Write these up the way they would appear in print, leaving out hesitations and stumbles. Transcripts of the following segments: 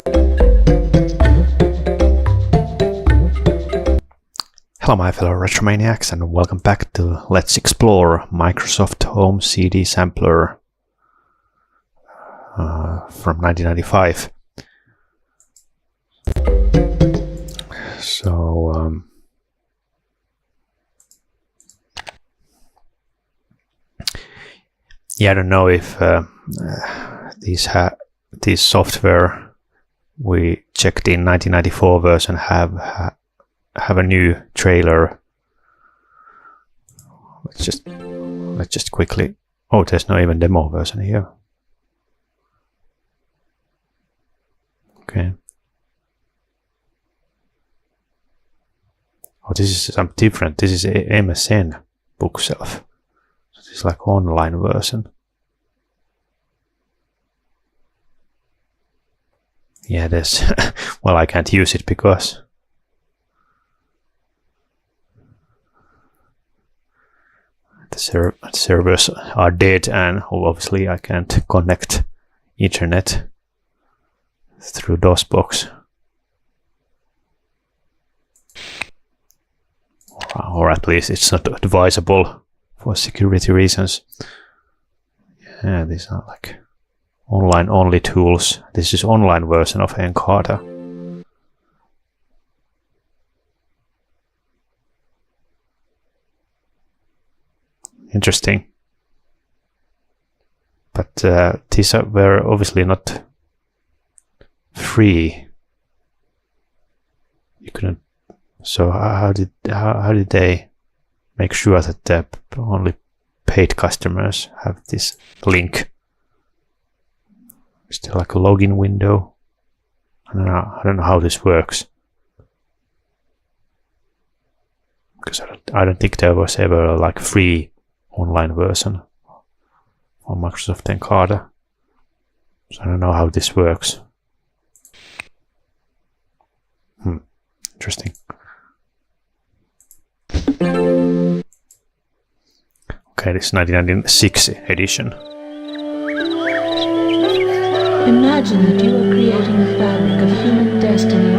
Hello my fellow Retromaniacs, and welcome back to Let's Explore Microsoft Home CD Sampler from 1995. So yeah, I don't know if these software we checked in 1994 version have a new trailer. Let's just quickly. Oh, there's no even demo version here. Okay. Oh, this is something different. This is a MSN bookshelf. So this is like online version. Yeah, there's. Well, I can't use it because the servers are dead, and obviously I can't connect internet through DOSBox, or at least it's not advisable for security reasons. Yeah, these are like online only tools. This is online version of Encarta. Interesting. But these were obviously not free. You couldn't. So how did they make sure that only paid customers have this link? Is there like a login window? I don't know how this works. Because I don't think there was ever a like free online version on Microsoft Encarta. So I don't know how this works. Interesting. Okay, this is 1996 edition. Imagine that you are creating the fabric of human destiny.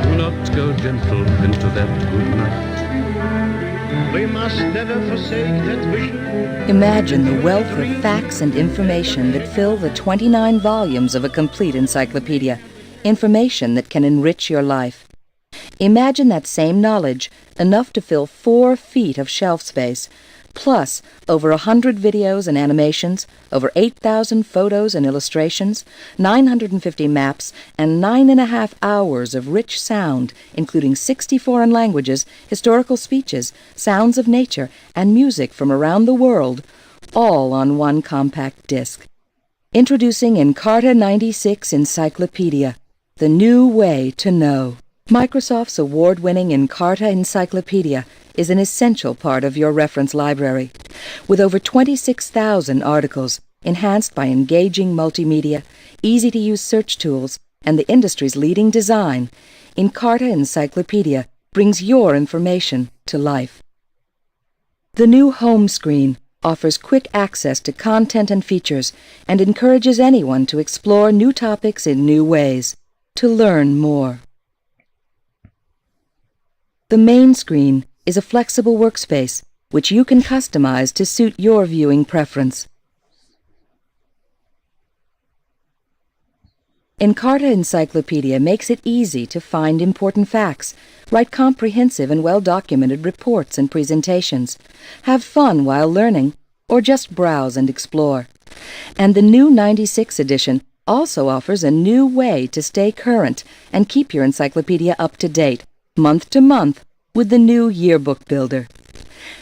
Do not go gentle into that good night. We must never forsake that vision. Imagine the wealth of facts and information that fill the 29 volumes of a complete encyclopedia. Information that can enrich your life. Imagine that same knowledge, enough to fill 4 feet of shelf space, plus over 100 videos and animations, over 8,000 photos and illustrations, 950 maps, and 9.5 hours of rich sound, including 60 foreign languages, historical speeches, sounds of nature, and music from around the world, all on one compact disc. Introducing Encarta 96 Encyclopedia, the new way to know. Microsoft's award-winning Encarta Encyclopedia is an essential part of your reference library. With over 26,000 articles, enhanced by engaging multimedia, easy-to-use search tools, and the industry's leading design, Encarta Encyclopedia brings your information to life. The new home screen offers quick access to content and features and encourages anyone to explore new topics in new ways, to learn more. The main screen is a flexible workspace which you can customize to suit your viewing preference. Encarta Encyclopedia makes it easy to find important facts, write comprehensive and well-documented reports and presentations, have fun while learning, or just browse and explore. And the new 96 edition also offers a new way to stay current and keep your encyclopedia up to date, month to month, with the new Yearbook Builder.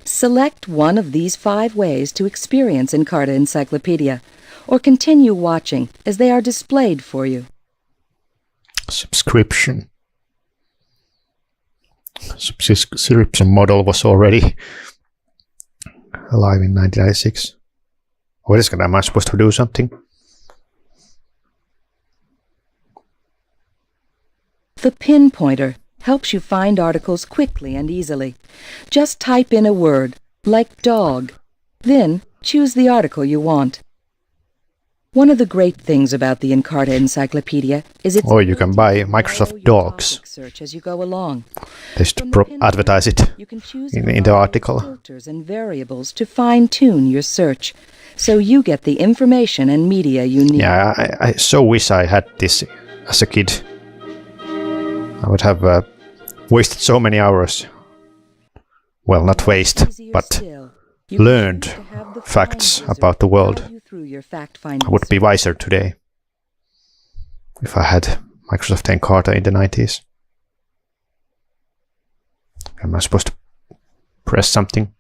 Select one of these 5 ways to experience Encarta Encyclopedia, or continue watching as they are displayed for you. Subscription. Subscription model was already alive in 1996. What is it? Am I supposed to do something? The pinpointer helps you find articles quickly and easily. Just type in a word, like dog. Then choose the article you want. One of the great things about the Encarta Encyclopedia is its Or you can buy ability to Microsoft follow your Dogs. topic search as you go along. Just to From the pin advertise it you can choose in a the variety of article. filters and variables to fine-tune your search, so you get the information and media you need. Yeah, I so wish I had this as a kid. I would have wasted so many hours. Well, not waste, Easier but still, you can learned choose to have the facts Find Wizard about the world. guide you through your fact-finding I would be search. wiser today if I had Microsoft Encarta in the 90s. Am I supposed to press something?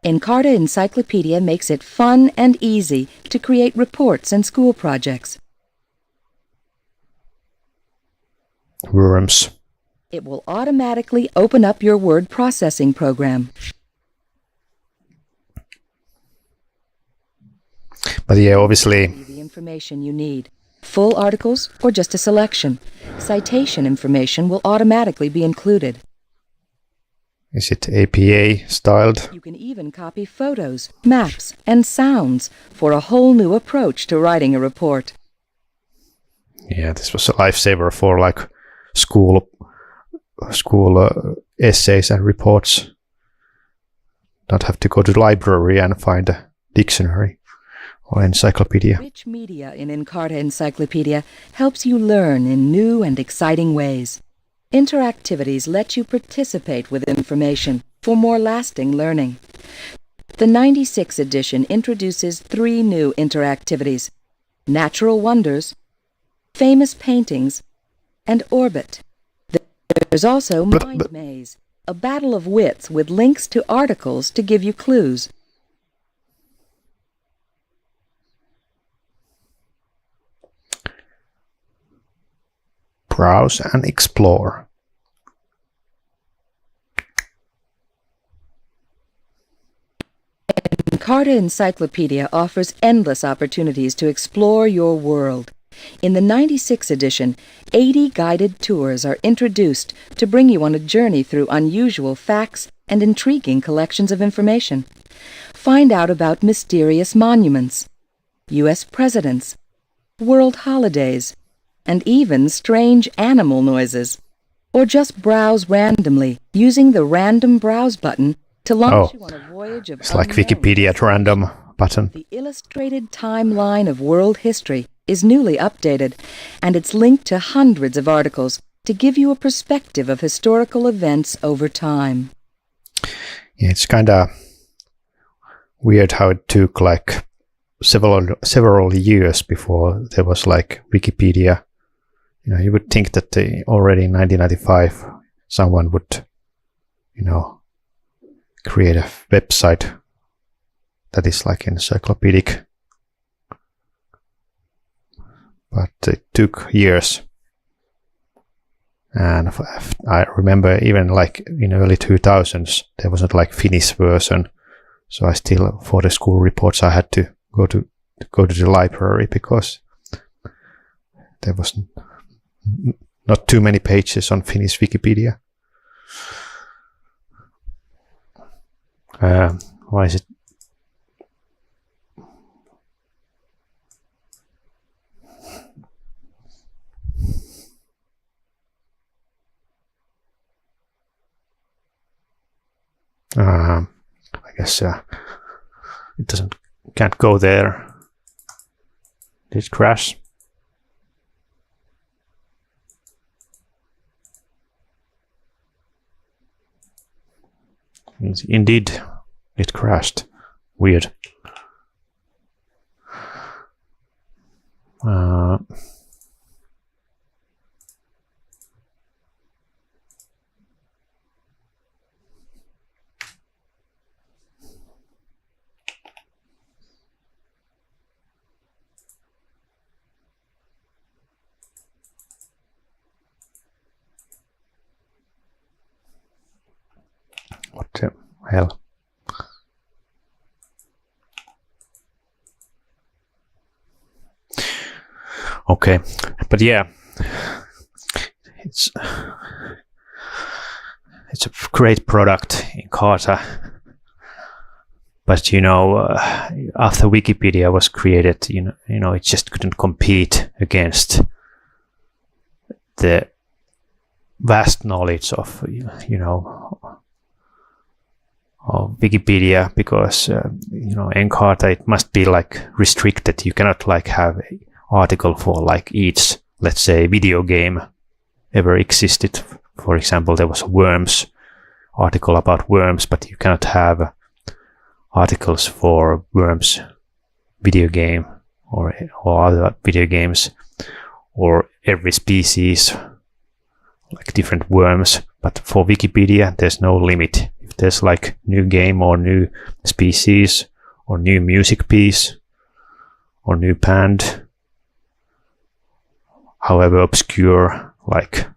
Encarta Encyclopedia makes it fun and easy to create reports and school projects. Worms. It will automatically open up your word processing program. But yeah, obviously, The information you need. Full articles or just a selection. Citation information will automatically be included. is it APA styled? You can even copy photos, maps, and sounds for a whole new approach to writing a report. Yeah, this was a lifesaver for like school essays and reports. Not have to go to the library and find a dictionary or encyclopedia. Rich media in Encarta Encyclopedia helps you learn in new and exciting ways. Interactivities let you participate with information for more lasting learning. The 96 edition introduces 3 new interactivities: Natural Wonders, Famous Paintings, and Orbit. There's also Mind Maze, a battle of wits with links to articles to give you clues. Browse and explore. Encarta Encyclopedia offers endless opportunities to explore your world. In the 96 edition, 80 guided tours are introduced to bring you on a journey through unusual facts and intriguing collections of information. Find out about mysterious monuments, U.S. presidents, world holidays, and even strange animal noises. Or just browse randomly using the Random Browse button to launch you on a voyage of It's like unknown Wikipedia at random button. The illustrated timeline of world history is newly updated, and it's linked to hundreds of articles to give you a perspective of historical events over time. Yeah, it's kind of weird how it took like several years before there was like Wikipedia. You know, you would think that already in 1995 someone would, you know, create a website that is like encyclopedic. But it took years. And I remember even like in early 2000s there wasn't like Finnish version. So I still, for the school reports, I had to go to the library because there was not too many pages on Finnish Wikipedia. Why is it? I guess it can't go there. Did it crash? Indeed, it crashed. Weird. What the hell? Okay, but yeah, it's a great product, Encarta. But after Wikipedia was created, it just couldn't compete against the vast knowledge of of Wikipedia, because Encarta, it must be like restricted. You cannot like have an article for like each, let's say, video game ever existed. For example, there was Worms article about Worms, but you cannot have articles for Worms video game or other video games, or every species, like different worms. But for Wikipedia, there's no limit. If there's like new game or new species or new music piece or new band, however obscure, like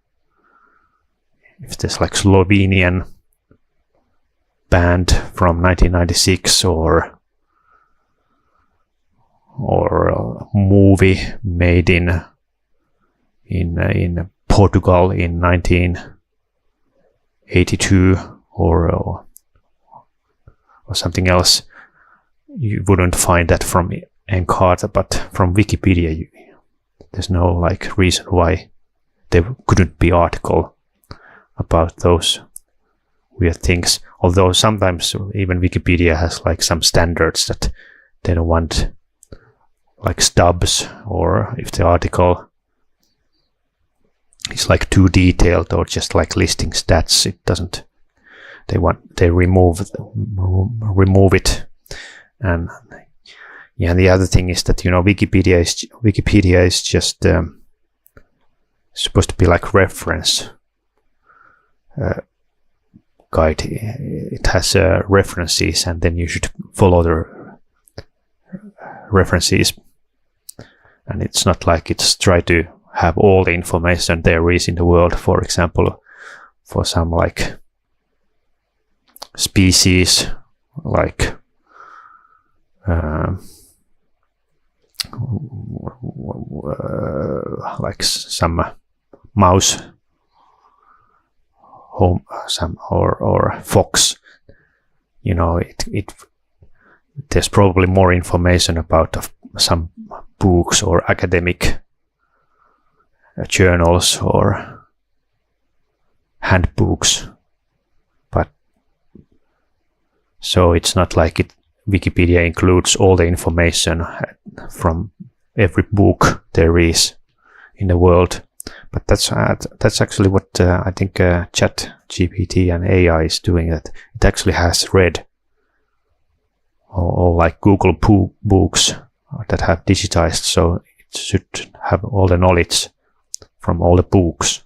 if there's like Slovenian band from 1996 or a movie made in Portugal in 1982 or something else, you wouldn't find that from Encarta. But from Wikipedia, there's no like reason why there couldn't be article about those weird things. Although sometimes even Wikipedia has like some standards that they don't want like stubs, or if the article is like too detailed or just like listing stats, it doesn't. They remove it. And yeah, and the other thing is that Wikipedia is just supposed to be like reference guide. It has references, and then you should follow the references. And it's not like it's try to have all the information there is in the world. For example, for some like species, like some mouse, or fox, there's probably more information about some books or academic journals or handbooks. But so it's not like Wikipedia includes all the information from every book there is in the world. But that's actually what I think ChatGPT and AI is doing. That it actually has read all like Google books that have digitized, so it should have all the knowledge from all the books.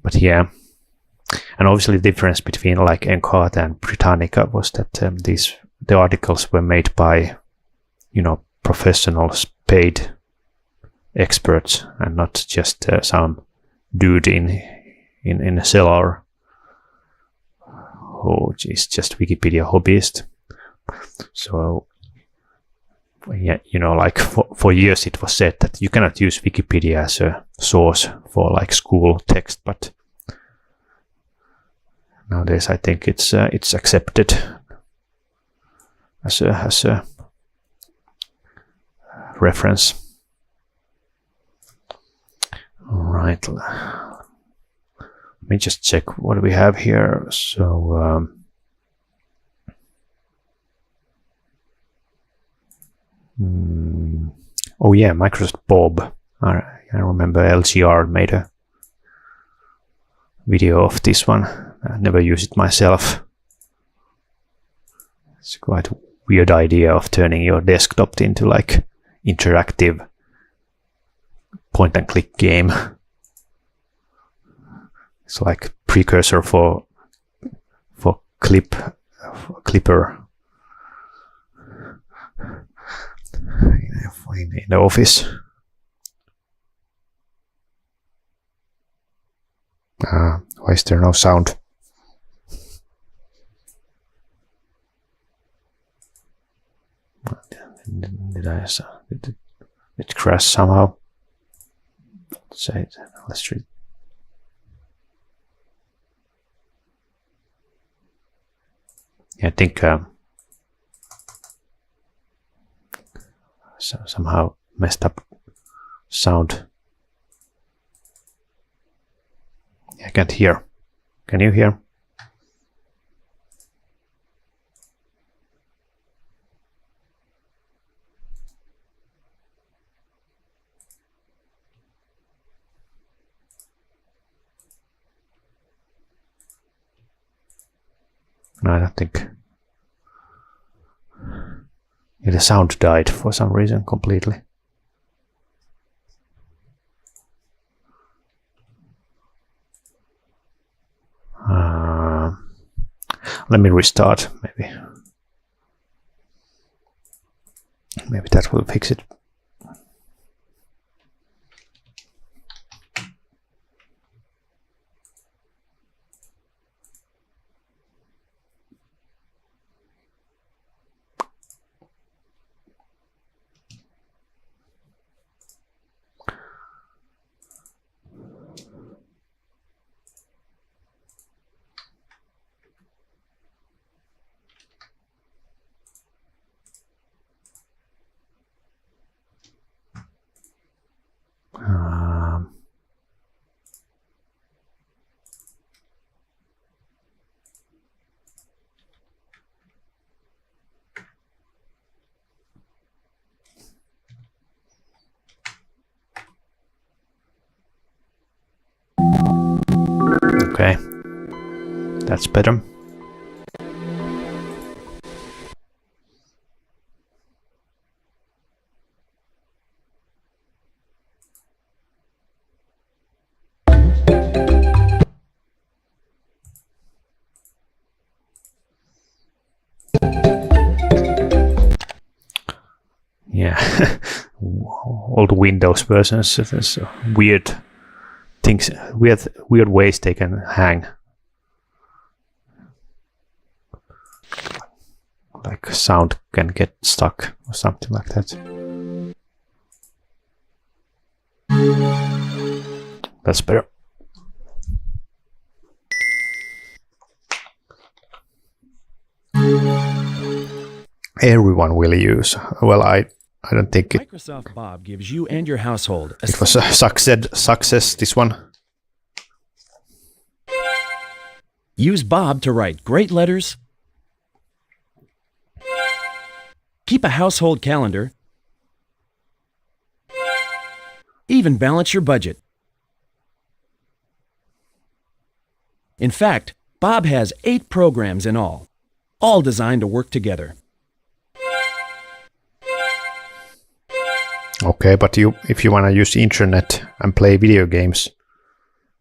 But yeah, and obviously the difference between like Encarta and Britannica was that the articles were made by professionals, paid experts, and not just some dude in a cellar who is just Wikipedia hobbyist. So yeah, like for years it was said that you cannot use Wikipedia as a source for like school text, but nowadays I think it's accepted as a reference. All right, let me just check what we have here. So oh yeah, Microsoft Bob. I remember LGR made a video of this one. I never used it myself. It's quite a weird idea of turning your desktop into like interactive point and click game. It's like precursor for Clipper in the office. Why is there no sound? Did it crash somehow? Let's read. I think somehow messed up sound. I can't hear. Can you hear? No, I don't think. Yeah, the sound died for some reason completely. Let me restart, maybe. Maybe that will fix it. Okay, that's better. Yeah, old Windows versions. There's weird things, weird ways they can hang. Like sound can get stuck or something like that. That's better. Everyone will use. Well, I don't think it. Microsoft Bob gives you and your household It was a success. This one. Use Bob to write great letters, keep a household calendar, even balance your budget. In fact, Bob has 8 programs in all designed to work together. Okay, but if you want to use internet and play video games,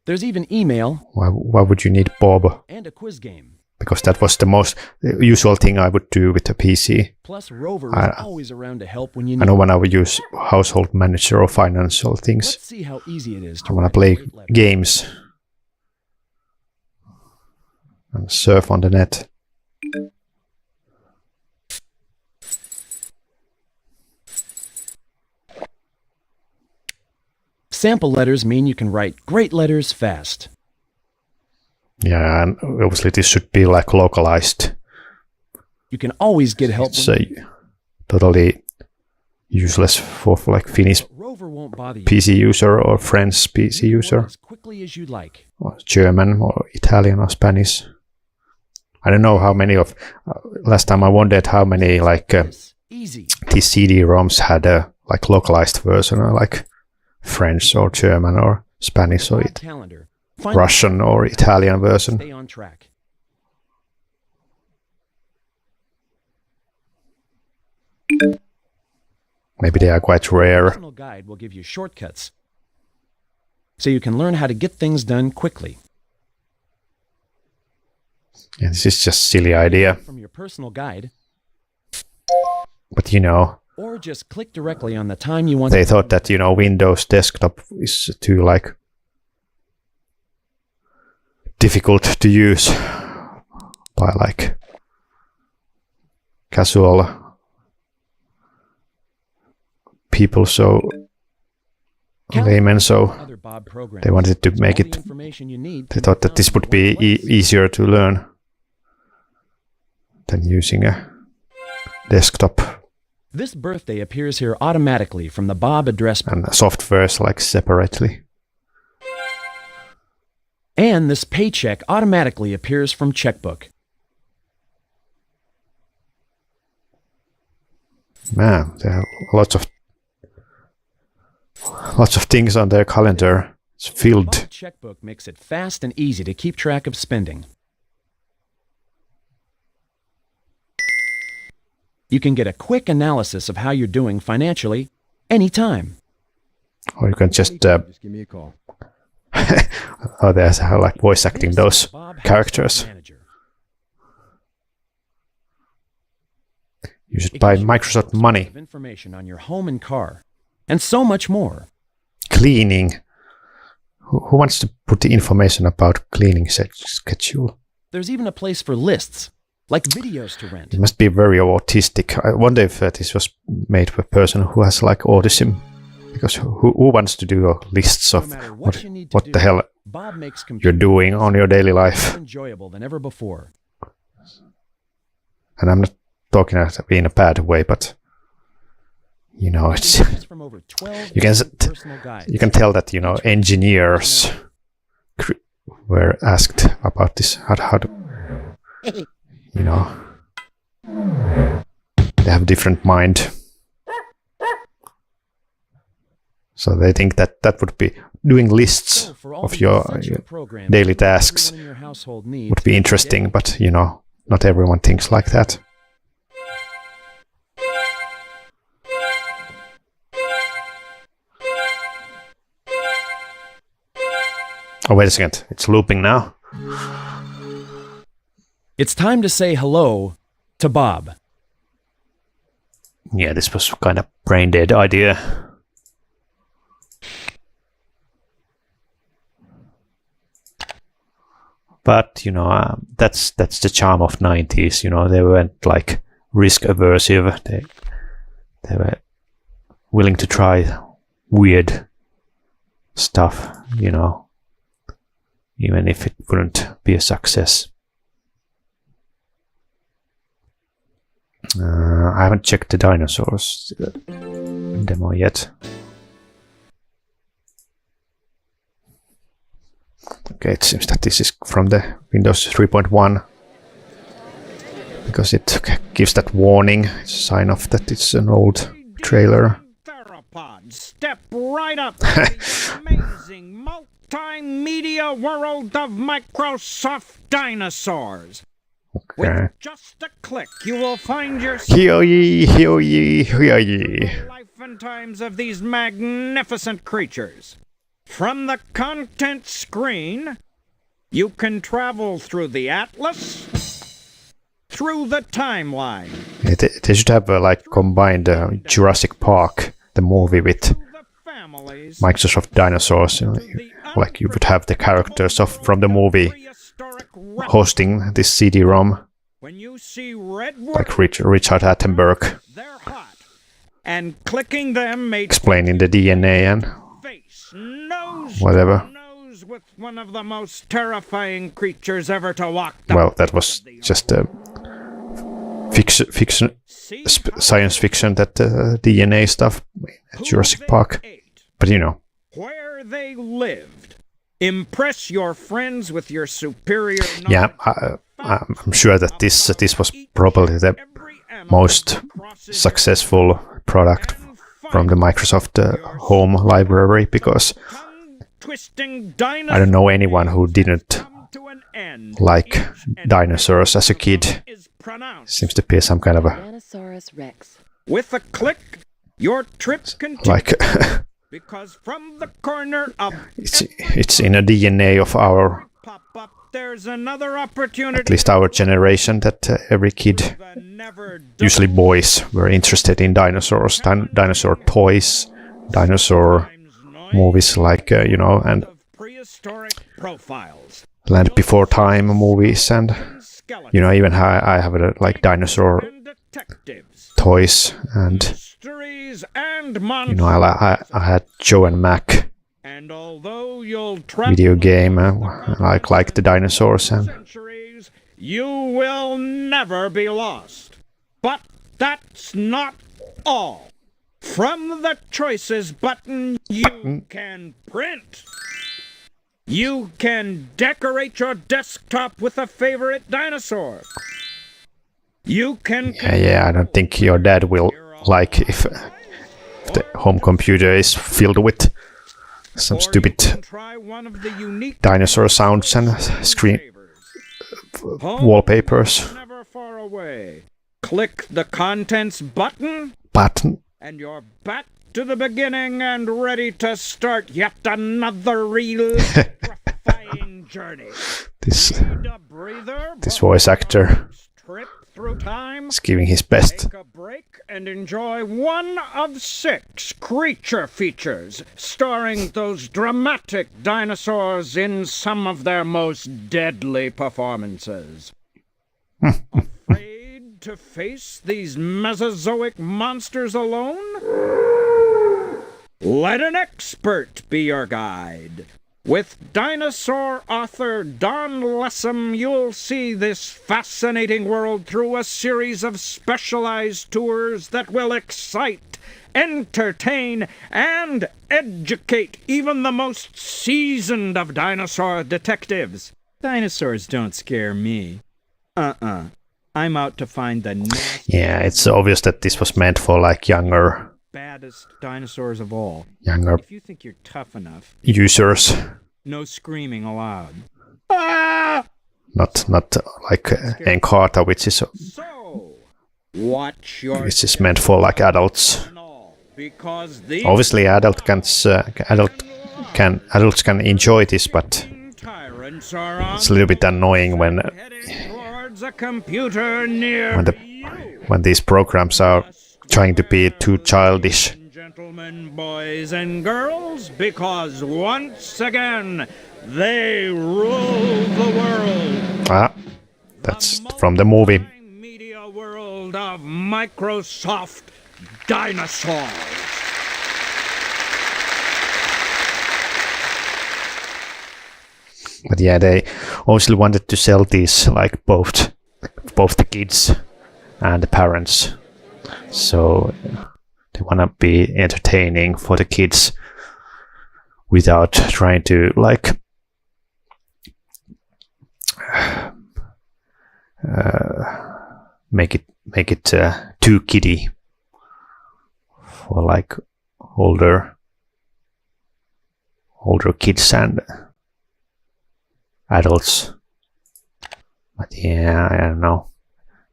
There's even email why would you need Bob? and a quiz game. Because that was the most usual thing I would do with a PC. Plus, Rover is always around to help when you I need know it. when I would use household manager or financial things. Let's see how easy it is I to want write to play great letters. games and surf on the net. Sample letters mean you can write great letters fast. Yeah, and obviously this should be like localized. You can always get help. It's totally useless for like Finnish Rover won't bother you. PC user or French PC You can user, work as quickly as you'd like. or German or Italian or Spanish. I don't know how many of. Last time I wondered how many like This, easy. these CD-ROMs had a like localized version, or like French or German or Spanish or Bob calendar. Find Russian or Italian version. Stay on track. Maybe they are quite rare. Personal guide will give you shortcuts so you can learn how to get things done quickly. Yeah, this is just silly idea, From your personal guide, but you know, or just click directly on the time you want they to thought that, you know, Windows desktop is too like difficult to use by like casual people, so laymen, so other Bob programs. they wanted to make All the it. information you need They to thought make that this would Bob be work well. easier to learn than using a desktop. This birthday appears here automatically from the Bob address book. And softwares like separately. And this paycheck automatically appears from checkbook. Man, there are lots of things on their calendar. It's filled. Bob checkbook makes it fast and easy to keep track of spending. You can get a quick analysis of how you're doing financially anytime. Or you can just Just give me a call. oh, there's like voice acting those Bob has characters. a manager. You should It buy gives you Microsoft loads Money. of information on your home and car, and so much more. Cleaning. Who wants to put the information about cleaning schedule? There's even a place for lists, like videos to rent. It must be very autistic. I wonder if this was made for a person who has like autism. Because who wants to do lists No of matter what you need to what do, the hell Bob makes you're computing doing on your daily more life? enjoyable than ever before. And I'm not talking in a bad way, but you know, it's Choose from over 12 you can different personal guides. you can tell that, you know, engineers were asked about this, how to, you know, they have a different mind. So they think that that would be doing lists So for all of the your essential programs daily that tasks everyone in your household needs would be interesting, every day. but you know, not everyone thinks like that. Oh, wait a second. It's looping now. It's time to say hello to Bob. Yeah, this was kind of brain dead idea. But, you know, that's the charm of 90s. You know, they weren't like risk aversive. They were willing to try weird stuff, you know, even if it wouldn't be a success. I haven't checked the dinosaurs demo yet. Okay, it seems that this is from the Windows 3.1 because it gives that warning. It's a sign of that it's an old trailer. Theropods, step right up to the amazing multimedia world of Microsoft dinosaurs. Okay. With just a click, you will find yourself Hear ye, hear ye, hear ye. the life and times of these magnificent creatures. From the content screen, you can travel through the atlas, through the timeline, They should have like combined Jurassic Park, the movie, with to the families, Microsoft dinosaurs. You know, like you would have the characters from the movie prehistoric reptiles. hosting this CD-ROM, When you see red like words, Richard Attenborough they're hot, and clicking them makes explaining the DNA and face nose whatever. to nose with one of the most terrifying creatures ever to walk the Well, that was just a fiction, See science fiction, that DNA stuff, who Jurassic they Park. ate, But you know, where they lived. Impress your friends with your superior yeah, knowledge. I'm sure that this was probably the Every animal most crosses your successful product and from the Microsoft home library, because tongue-twisting I don't know anyone who didn't come to an end. like Each and dinosaurs as a kid. is pronounced. Seems to be some kind of a Tyrannosaurus rex. With a click, your trip continues. like Because from the corner of it's in a DNA of our, pop-up, there's another opportunity. at least our generation, that every kid, The never usually boys, were interested in dinosaurs, dinosaur toys, dinosaur movies, like you know, and of prehistoric profiles. Land Before Time movies, and Skeletons you know, even I have like dinosaur and detectives. toys, and Mysteries and you monsters. know, I had Joe and Mac And although you'll travel video game, across the like the dinosaurs, and centuries, You will never be lost. But that's not all. From the Choices button, you can print. You can decorate your desktop with a favorite dinosaur. You can... Yeah, I don't think your dad will like if the home computer is filled with some stupid try one of the unique dinosaur sounds and screen wallpapers. never far away. Click the Contents button, Button. and you're back to the beginning and ready to start yet another electrifying journey. This Need a breather voice actor trip through time. is giving his best. Take a break and enjoy one of 6 creature features starring those dramatic dinosaurs in some of their most deadly performances. Afraid to face these Mesozoic monsters alone? Let an expert be your guide. With dinosaur author Don Lessem, you'll see this fascinating world through a series of specialized tours that will excite, entertain, and educate even the most seasoned of dinosaur detectives. Dinosaurs don't scare me. I'm out to find the Yeah, it's obvious that this was meant for like younger baddest dinosaurs of all. younger If you think you're tough enough, users, no screaming allowed. not like Encarta, which is So, watch your meant for like adults. because these Obviously, adults can enjoy this, but tyrants are on it's a little bit annoying when heading towards a computer near when these programs are trying to be too childish. Gentlemen, boys and girls, because once again they rule the world. That's from the movie. Media world of Microsoft dinosaurs. But yeah, they obviously wanted to sell these like both the kids and the parents. So they want to be entertaining for the kids without trying to like make it too kiddie for like older kids and adults. But yeah, I don't know.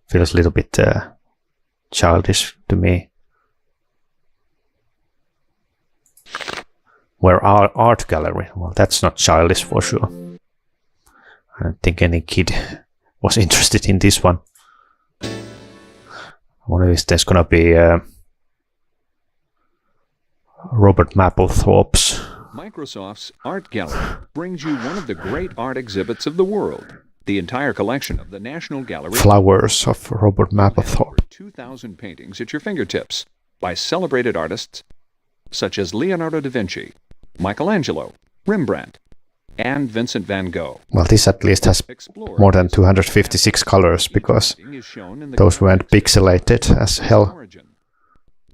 Feels a little bit childish to me. Where art gallery? Well, that's not childish for sure. I don't think any kid was interested in this one. I wonder if there's gonna be Robert Mapplethorpe's. Microsoft's Art Gallery brings you one of the great art exhibits of the world. The entire collection of the National Gallery. Flowers of Robert Mapplethorpe. 2,000 paintings at your fingertips by celebrated artists such as Leonardo da Vinci, Michelangelo, Rembrandt, and Vincent van Gogh. Well, this at least has more than 256 colors because those weren't pixelated as hell.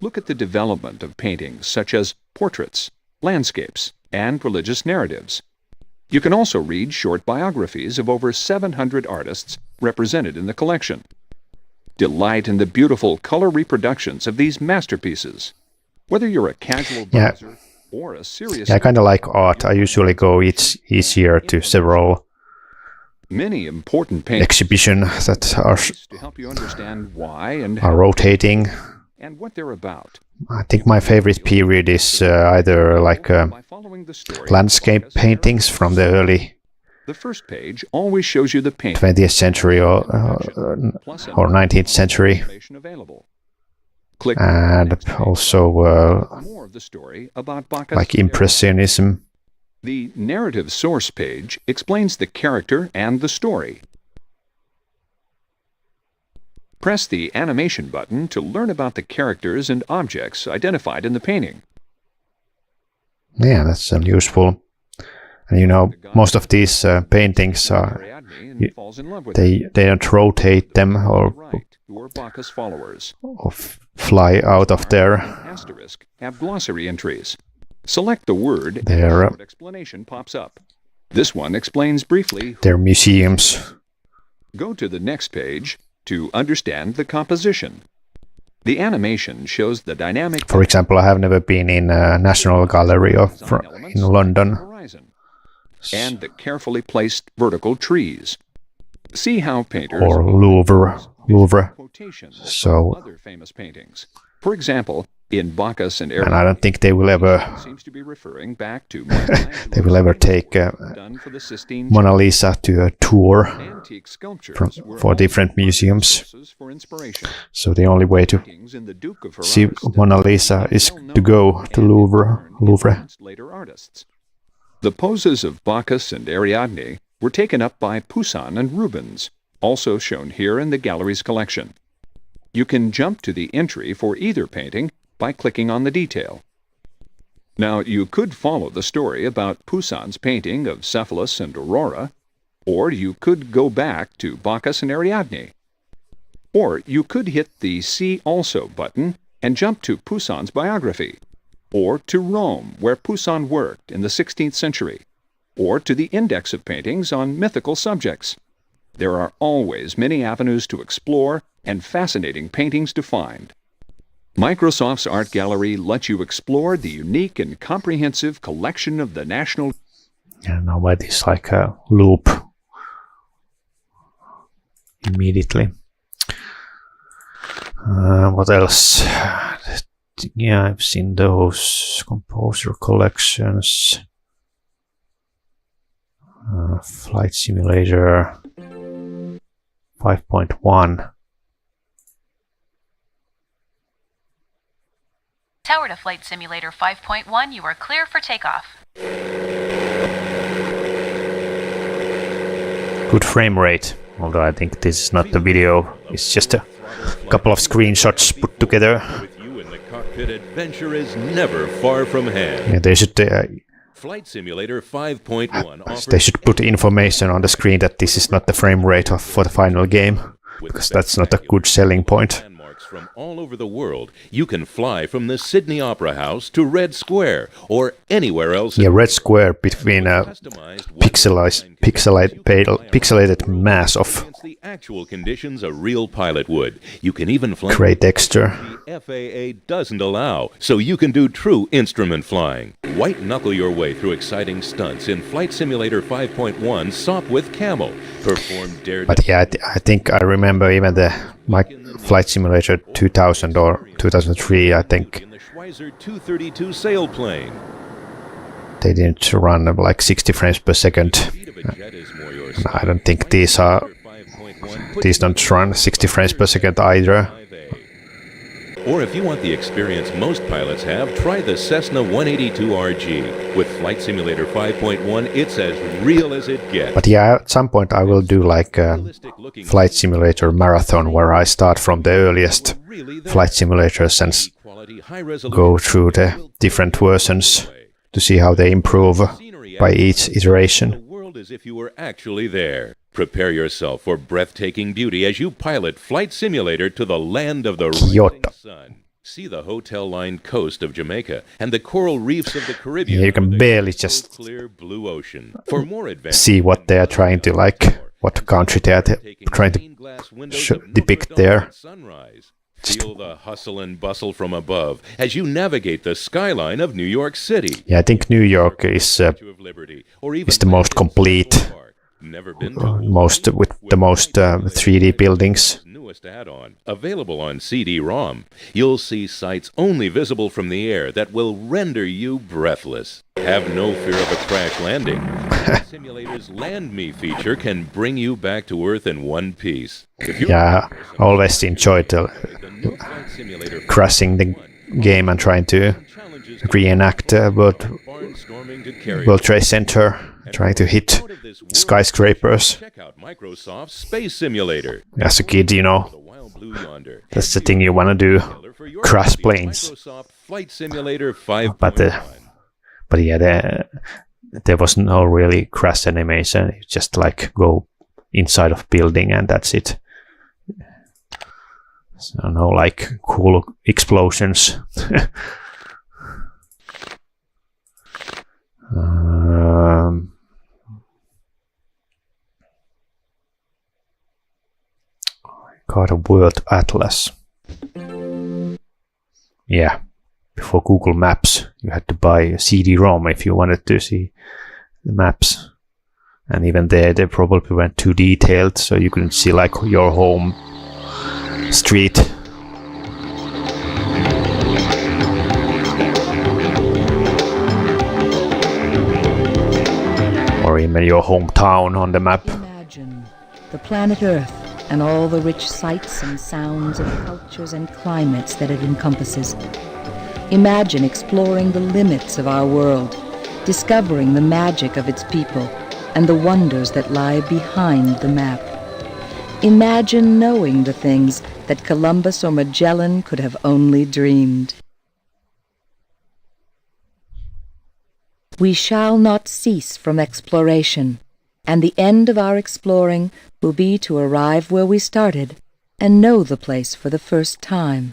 Look at the development of paintings such as portraits, landscapes, and religious narratives. You can also read short biographies of over 700 artists represented in the collection. Delight in the beautiful color reproductions of these masterpieces. Whether you're a casual browser or a serious... Yeah, I kind of like art. I usually go each year to several many important paintings exhibitions that are to help you understand why and are rotating. And what they're about. I think my favorite period is either like landscape paintings from the early the first page always shows you the paint 20th century or 19th century, click and also more of the story about Bacchus. like Impressionism. The narrative source page explains the character and the story. Press the animation button to learn about the characters and objects identified in the painting. Yeah, that's useful. And you know, most of these paintings are falls in love with they don't rotate them or right, who are Bacchus followers. fly out of there. Asterisk have glossary entries. Select the word and There. a short explanation pops up. This one explains briefly. They're museums. Go to the next page to understand the composition. The animation shows the dynamic. For example, I have never been in a National Gallery in London. Horizon, and the carefully placed vertical trees. See how painters Or Louvre. quotations So- from other famous paintings. For example, in Bacchus and And I don't think they will ever seems to be referring back to they will ever take done for the Sistine Mona Lisa to a tour antique sculptures were for also different museums. sources for inspiration. So the only way to Paintings in the Duke of see Ferrara's Mona style Lisa are is well to known go to and Louvre. influenced later artists. The poses of Bacchus and Ariadne were taken up by Poussin and Rubens, also shown here in the gallery's collection. You can jump to the entry for either painting by clicking on the detail. Now, you could follow the story about Poussin's painting of Cephalus and Aurora, or you could go back to Bacchus and Ariadne. Or you could hit the See Also button and jump to Poussin's biography, or to Rome, where Poussin worked in the 16th century, or to the index of paintings on mythical subjects. There are always many avenues to explore and fascinating paintings to find. Microsoft's Art Gallery lets you explore the unique and comprehensive collection of the National. Yeah, now it is like a loop immediately. What else? Yeah, I've seen those composer collections. Flight Simulator 5.1. Tower to Flight Simulator 5.1, you are clear for takeoff. Good frame rate, although I think this is not the video, it's just a couple of screenshots put together. With you in the cockpit, adventure is never far from hand. Yeah, they should Flight Simulator 5.1 offers they should put information on the screen that this is not the frame rate for the final game, because that's not a good selling point. landmarks from all over the world. You can fly from the Sydney Opera House to Red Square or anywhere else. Yeah, Red Square between a pixelated mass of Against the actual conditions a real pilot would. You can even fly gray texture. the FAA doesn't allow, so you can do true instrument flying. White knuckle your way through exciting stunts in Flight Simulator 5.1 SOP with Camel. Perform daredevil. But yeah, I think I remember even my Flight Simulator 2000 or 2003, I think in the Schweizer 232 sailplane. they didn't run like 60 frames per second. Speed of a jet is more your style. I don't think these don't run 60 frames per second either. Or if you want the experience most pilots have, try the Cessna 182RG. With Flight Simulator 5.1, it's as real as it gets. But yeah, at some point I will do like a Flight Simulator marathon where I start from the earliest Flight Simulators and go through the different versions to see how they improve by each iteration. The world as if you were actually there. Prepare yourself for breathtaking beauty as you pilot Flight Simulator to the land of the Kyoto. rising sun. See the hotel-lined coast of Jamaica and the coral reefs of the Caribbean. Yeah, you can with the barely crystal just clear blue ocean. For more adventure, see what they are trying to like, what country they are trying to depict there. Sunrise. Feel the hustle and bustle from above as you navigate the skyline of New York City. Yeah, I think New York is Statue of Liberty, or even the most complete, Never been to with the most 3D buildings. newest add-on, available on CD-ROM. You'll see sights only visible from the air that will render you breathless. Have no fear of a crash landing. Simulator's Land Me feature can bring you back to Earth in one piece. If you're Yeah, I always enjoyed the new Flight Simulator crashing the game and trying to challenges reenact barnstorming to carry World Trade Center, trying to hit skyscrapers. Check out Microsoft's Space Simulator. As a kid, you know, The wild blue yonder. that's the thing you want to do, For your crash copy of planes. Microsoft Flight Simulator 5.1. But yeah, there was no really crash animation. You just like go inside of building and that's it. So no like cool explosions. Got a world atlas. Yeah, before Google Maps, you had to buy a CD-ROM if you wanted to see the maps. And even there, they probably weren't too detailed, so you couldn't see like your home street. Or even your hometown on the map. Imagine the planet Earth and all the rich sights and sounds of cultures and climates that it encompasses. Imagine exploring the limits of our world, discovering the magic of its people and the wonders that lie behind the map. Imagine knowing the things that Columbus or Magellan could have only dreamed. We shall not cease from exploration, and the end of our exploring will be to arrive where we started and know the place for the first time.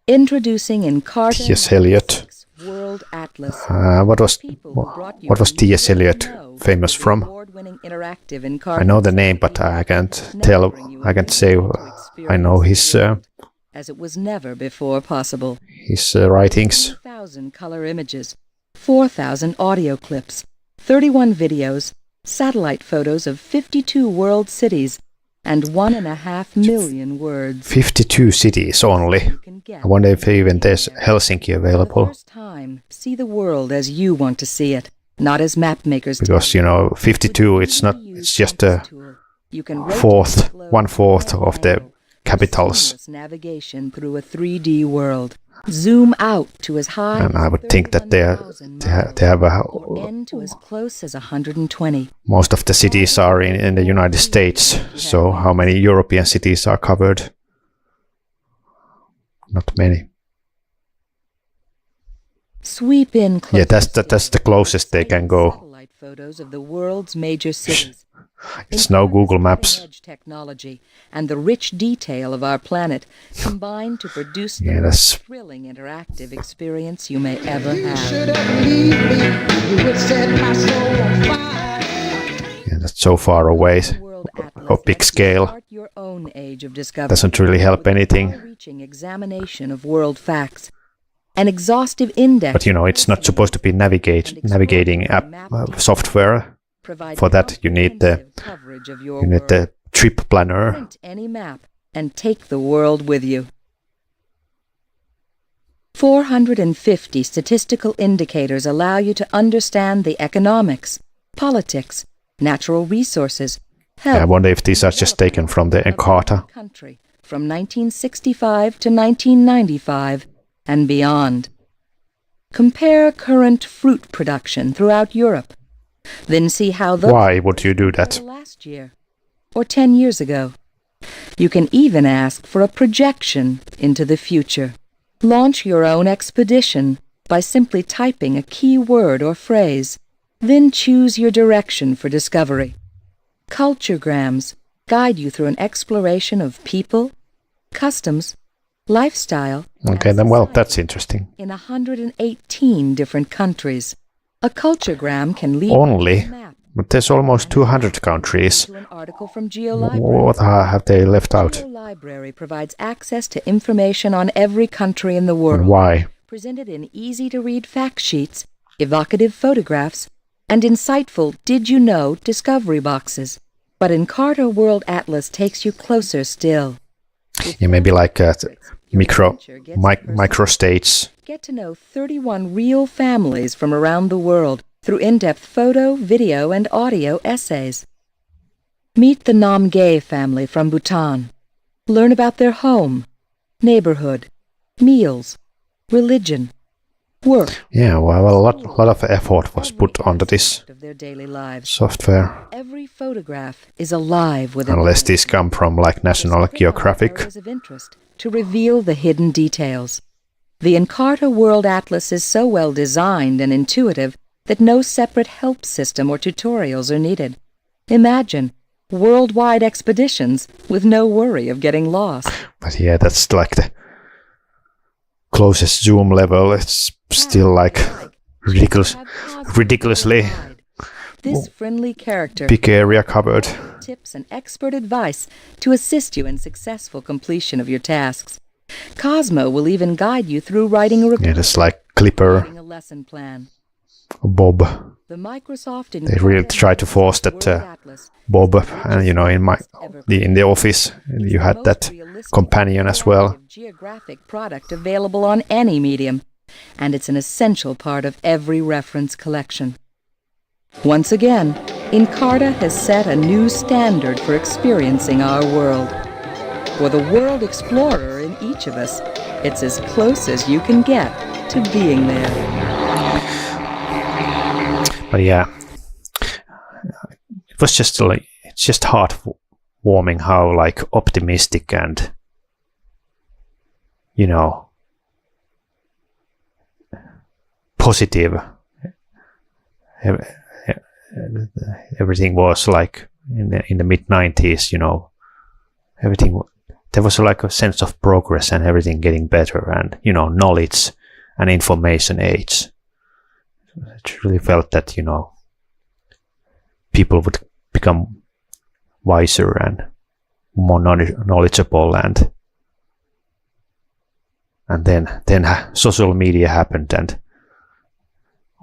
Introducing in Carter T.S. Eliot. World Atlas. What was T.S. Eliot famous from? I know the name, but I can't tell. I can't say. I know his. As it was never before possible. His writings. 2,000 color images, 4,000 audio clips, 31 videos, satellite photos of 52 world cities, and 1.5 million words. 52 cities only. I wonder if even there's Helsinki available. For the first time, see the world as you want to see it, not as map makers. Because 52, it's not. It's just a one-fourth of the capitals. Navigation through a 3D world. Zoom out to as high. And I would think that they have end to as close as 120. Most of the cities are in the United States. So how many European cities are covered? Not many. Sweep in. Yeah, that's the closest they can go. Satellite photos of the world's major cities. It's no Google Maps. Technology and the rich detail of our planet combine to produce the most thrilling interactive experience you may ever have. Yeah, that's so far away. Or big scale. Your own age of discovery. Doesn't really help anything. Reaching examination of world facts. An exhaustive index. But it's not supposed to be navigating app software. For that, you need the trip planner. Print any map and take the world with you. 450 statistical indicators allow you to understand the economics, politics, natural resources, health. I wonder if these are just taken from the Encarta. Country from 1965 to 1995 and beyond. Compare current fruit production throughout Europe. Then see how those Why would you do that? Last year or 10 years ago. You can even ask for a projection into the future. Launch your own expedition by simply typing a key word or phrase. Then choose your direction for discovery. Culturegrams guide you through an exploration of people, customs, lifestyle. Okay, then that's interesting. In 118 different countries. A culturegram can lead only, but there's almost 200 countries. to an article from GeoLibrary. What have they left out? GeoLibrary provides access to information on every country in the world. And why? Presented in easy-to-read fact sheets, evocative photographs, and insightful did-you-know discovery boxes. But Encarta World Atlas takes you closer still. Yeah, maybe like micro states. Get to know 31 real families from around the world through in-depth photo, video, and audio essays. Meet the Namgay family from Bhutan. Learn about their home, neighborhood, meals, religion, work. Yeah, well, a lot of effort was put onto this of their daily lives. software. Every photograph is alive with Unless these come from like National Geographic. areas of interest to reveal the hidden details. The Encarta World Atlas is so well designed and intuitive that no separate help system or tutorials are needed. Imagine worldwide expeditions with no worry of getting lost. But yeah, that's like the closest zoom level. It's still like ridiculously This friendly character big area covered. tips and expert advice to assist you in successful completion of your tasks. Cosmo will even guide you through writing a report, Yeah, that's like Clipper, writing a lesson plan. Bob. The Microsoft They really try to force that Bob, and in the office you had that companion as well. Geographic product available on any medium, and it's an essential part of every reference collection. Once again, Encarta has set a new standard for experiencing our world. For the world explorer in each of us, it's as close as you can get to being there. But yeah, it was just like, it's just heartwarming how like optimistic and positive everything was like in the mid-90s. Everything, there was like a sense of progress and everything getting better, and knowledge and information age. It really felt that people would become wiser and more knowledgeable, and then social media happened, and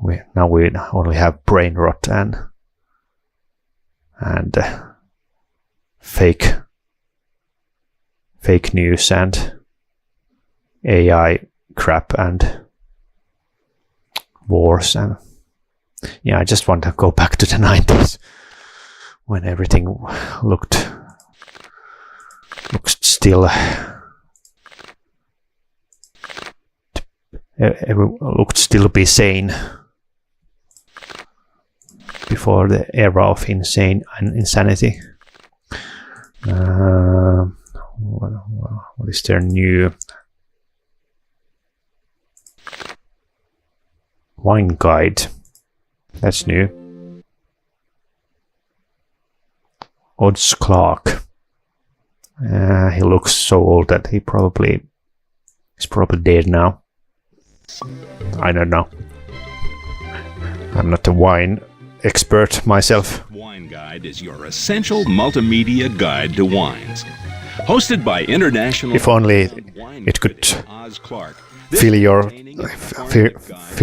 we only have brain rot and fake news and AI crap and wars. And yeah, I just want to go back to the 90s when everything looked still be sane before the era of insanity. What is their new wine guide? That's new. Odds Clark. He looks so old that he's probably dead now. I don't know. I'm not a wine expert myself. Wine Guide is your essential multimedia guide to wines. Hosted by international. If only it could fill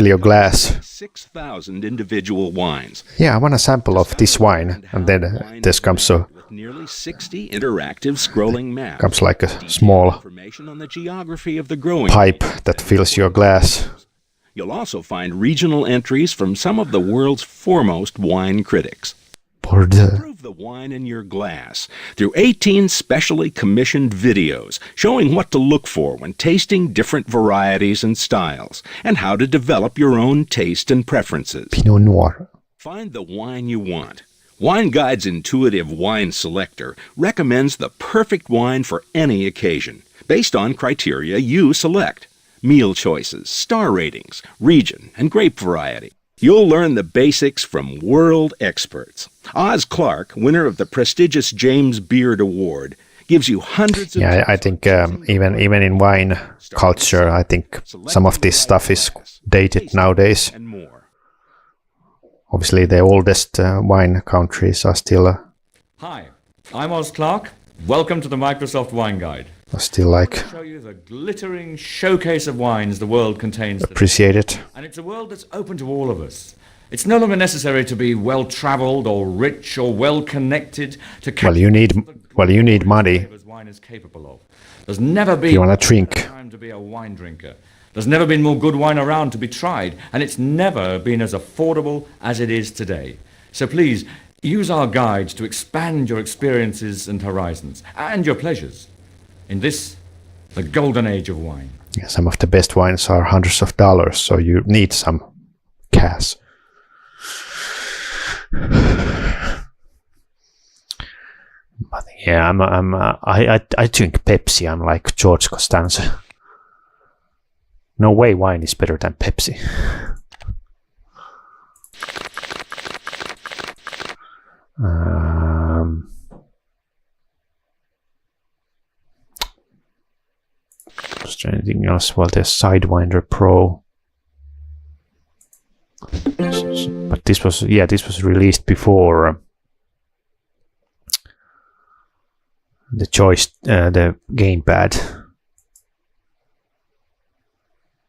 your glass. 6,000 individual wines. Yeah, I want a sample of this wine, and then this comes nearly 60 interactive scrolling maps. Comes like a small information on the geography of the growing pipe that fills your glass. You'll also find regional entries from some of the world's foremost wine critics. Improve the wine in your glass through 18 specially commissioned videos showing what to look for when tasting different varieties and styles, and how to develop your own taste and preferences. Pinot Noir. Find the wine you want. Wine Guide's intuitive wine selector recommends the perfect wine for any occasion, based on criteria you select: meal choices, star ratings, region, and grape variety. You'll learn the basics from world experts. Oz Clarke, winner of the prestigious James Beard Award, gives you hundreds of... Yeah, I think even in wine culture, I think some of this stuff is dated nowadays. Obviously, the oldest wine countries are still... Hi, I'm Oz Clarke. Welcome to the Microsoft Wine Guide. Are still like... I'll show you the glittering showcase of wines the world contains. Appreciated. And it's a world that's open to all of us. It's no longer necessary to be well-traveled or rich or well-connected to... Well, you need money. Wine is capable of. There's never been... You want to drink. ...time to be a wine drinker. There's never been more good wine around to be tried, and it's never been as affordable as it is today. So please, use our guides to expand your experiences and horizons, and your pleasures, in this, the golden age of wine. Yeah, some of the best wines are hundreds of dollars, so you need some cash. But yeah, I drink Pepsi. I'm like George Costanza. No way wine is better than Pepsi. Is there anything else? Well, there's Sidewinder Pro. But this was released before the gamepad.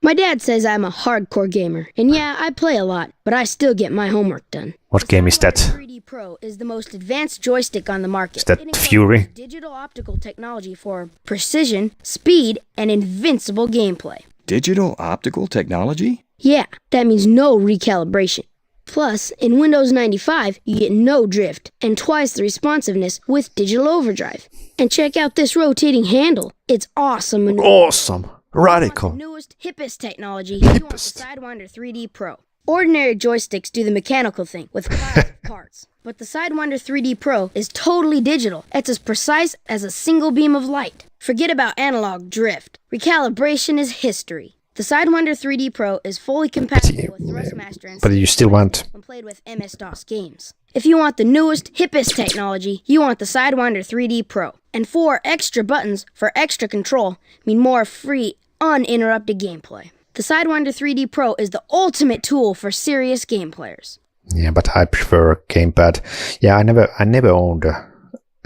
My dad says I'm a hardcore gamer, and yeah, I play a lot, but I still get my homework done. What game is that? 3D Pro is the most advanced joystick on the market. Is that Fury? Digital optical technology for precision, speed, and invincible gameplay. Digital optical technology? Yeah, that means no recalibration. Plus, in Windows 95, you get no drift and twice the responsiveness with digital overdrive. And check out this rotating handle. It's awesome. Awesome. Radical. The newest, hippest technology. You want the Sidewinder 3D Pro. Ordinary joysticks do the mechanical thing with plastic parts. But the Sidewinder 3D Pro is totally digital. It's as precise as a single beam of light. Forget about analog drift. Recalibration is history. The Sidewinder 3D Pro is fully compatible with Thrustmaster and but you still want when played with MS-DOS games. If you want the newest, hippest technology, you want the Sidewinder 3D Pro. And 4 extra buttons for extra control mean more free, uninterrupted gameplay. The Sidewinder 3D Pro is the ultimate tool for serious game players. Yeah, but I prefer a gamepad. Yeah, I never owned a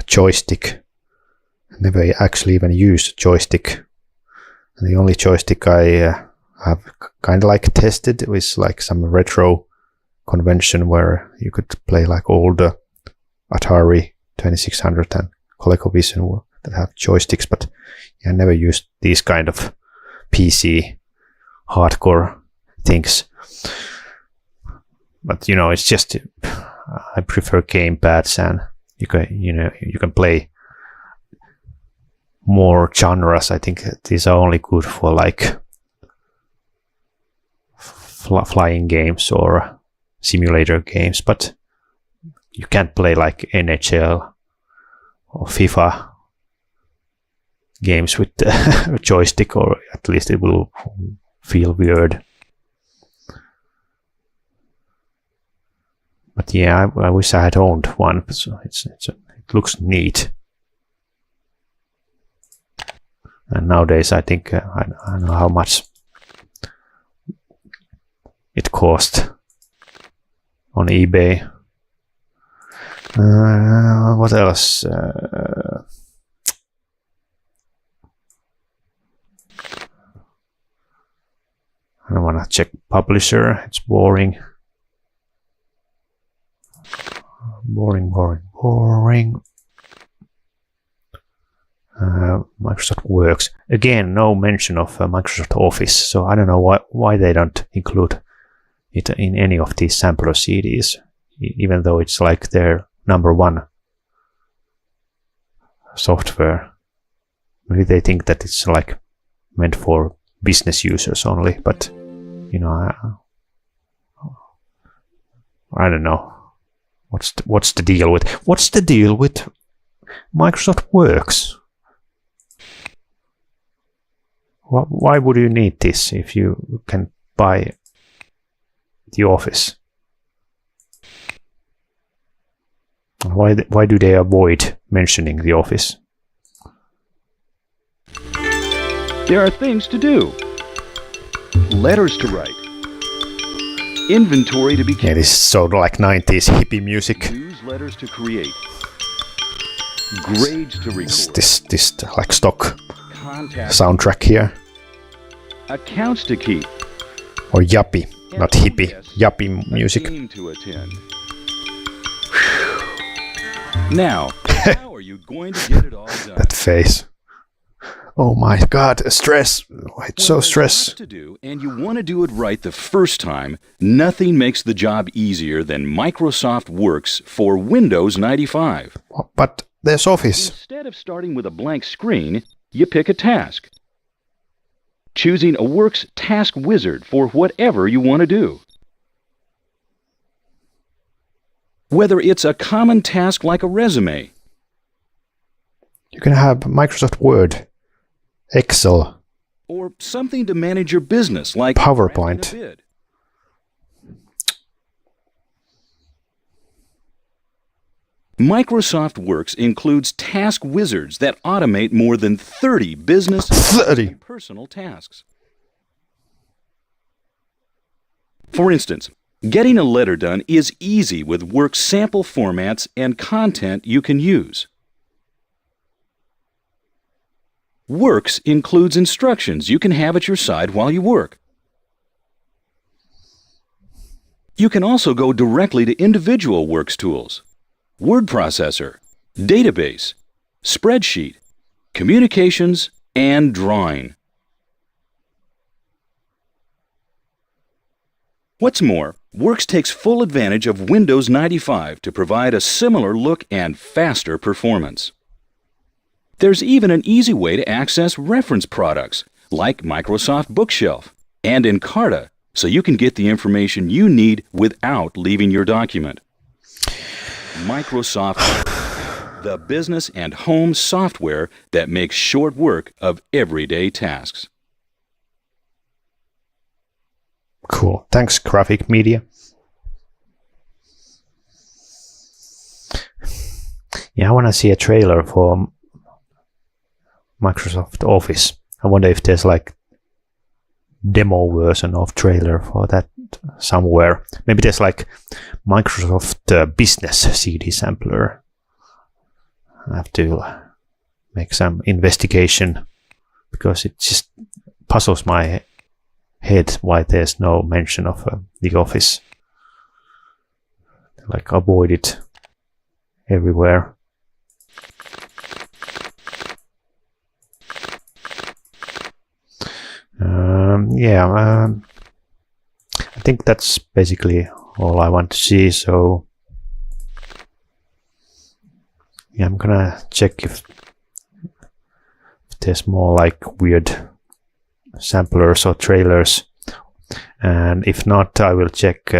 joystick. I never actually even used a joystick. And the only joystick I have kind of like tested was like some retro convention where you could play like old Atari 2600 and ColecoVision that have joysticks, but I never used these kind of PC hardcore things. But it's just I prefer gamepads, and you can play more genres. I think these are only good for like flying games or simulator games, but you can't play like NHL or FIFA games with a joystick, or at least it will feel weird. But yeah, I wish I had owned one. So it looks neat. And nowadays, I think I don't know how much it cost on eBay. What else? I don't want to check publisher. It's boring. Boring. Microsoft Works. Again, no mention of Microsoft Office, so I don't know why they don't include it in any of these sampler CDs, even though it's like their #1 software. Maybe they think that it's like meant for business users only, but I don't know. What's the deal with Microsoft Works? Why would you need this if you can buy the Office? Why do they avoid mentioning the Office? There are things to do. Letters to write. Inventory to be kept. Yeah, this is sort of like 90s hippie music. Newsletters to create. Grades to record. This like stock Contact. soundtrack here. Accounts to keep. Or yuppie, not hippie. Yuppie music. Game to attend. Now, how are you going to get it all done? That face. Oh my god, stress. It's so stress. To do, and you want to do it right the first time, nothing makes the job easier than Microsoft Works for Windows 95. But there's Office. Instead of starting with a blank screen, you pick a task. Choosing a Works task wizard for whatever you want to do. Whether it's a common task like a resume. You can have Microsoft Word, Excel, or something to manage your business like PowerPoint. Microsoft Works includes task wizards that automate more than 30 business and personal tasks. For instance, getting a letter done is easy with Works sample formats and content you can use. Works includes instructions you can have at your side while you work. You can also go directly to individual Works tools: word processor, database, spreadsheet, communications, and drawing. What's more, Works takes full advantage of Windows 95 to provide a similar look and faster performance. There's even an easy way to access reference products like Microsoft Bookshelf and Encarta, so you can get the information you need without leaving your document. Microsoft, the business and home software that makes short work of everyday tasks. Cool. Thanks, Graphic Media. Yeah, I want to see a trailer for Microsoft Office. I wonder if there's like demo version of trailer for that somewhere. Maybe there's like Microsoft Business CD sampler. I have to make some investigation because it just puzzles my head why there's no mention of the Office. Like avoid it everywhere. I think that's basically all I want to see, so yeah, I'm gonna check if there's more like weird samplers or trailers, and if not, I will check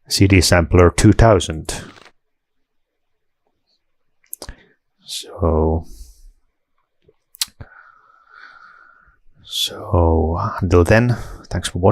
CD Sampler 2000. So until then, thanks for watching.